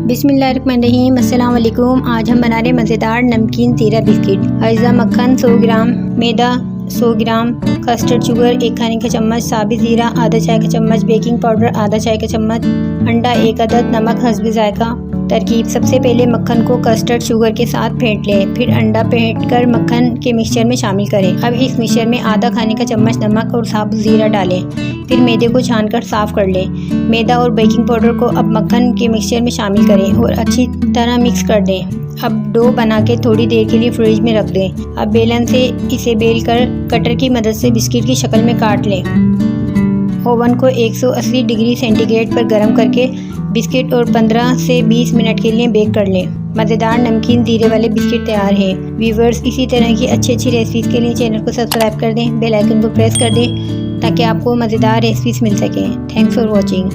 बिस्मिल्लाहिर्रहमानिर्रहीम। अस्सलाम वालेकुम। आज हम बना रहे मज़ेदार नमकीन ज़ीरा बिस्किट। अज्जा मक्खन 100 ग्राम, मैदा 100 ग्राम, कस्टर्ड शुगर 1 खाने का चम्मच, साबित ज़ीरा आधा चाय का चम्मच, बेकिंग पाउडर आधा चाय का चम्मच, अंडा 1 अदद, नमक हस्ब ज़ायक़ा। तरकीब: सबसे पहले मक्खन को कस्टर्ड शुगर के साथ फेंट लें, फिर अंडा फेंटकर मक्खन के मिक्सचर में शामिल करें। अब इस मिक्सचर में आधा खाने का चम्मच नमक और साबुत ज़ीरा डालें, फिर मैदे को छानकर साफ़ कर लें। मैदा और बेकिंग पाउडर को अब मक्खन के मिक्सचर में शामिल करें और अच्छी तरह मिक्स कर दें। अब डो बना के थोड़ी देर के लिए फ्रिज में रख दें। अब बेलन से इसे बेल कर कटर की मदद से बिस्किट की शक्ल में काट लें। ओवन को 180 डिग्री सेंटीग्रेड पर गर्म करके बिस्किट और 15 से 20 मिनट के लिए बेक कर लें। मज़ेदार नमकीन ज़ीरे वाले बिस्किट तैयार हैं। व्यूवर्स, इसी तरह की अच्छी रेसिपीज़ के लिए चैनल को सब्सक्राइब कर दें, बेल आइकन को प्रेस कर दें ताकि आपको मज़ेदार रेसिपीज़ मिल सकें। Thanks for watching.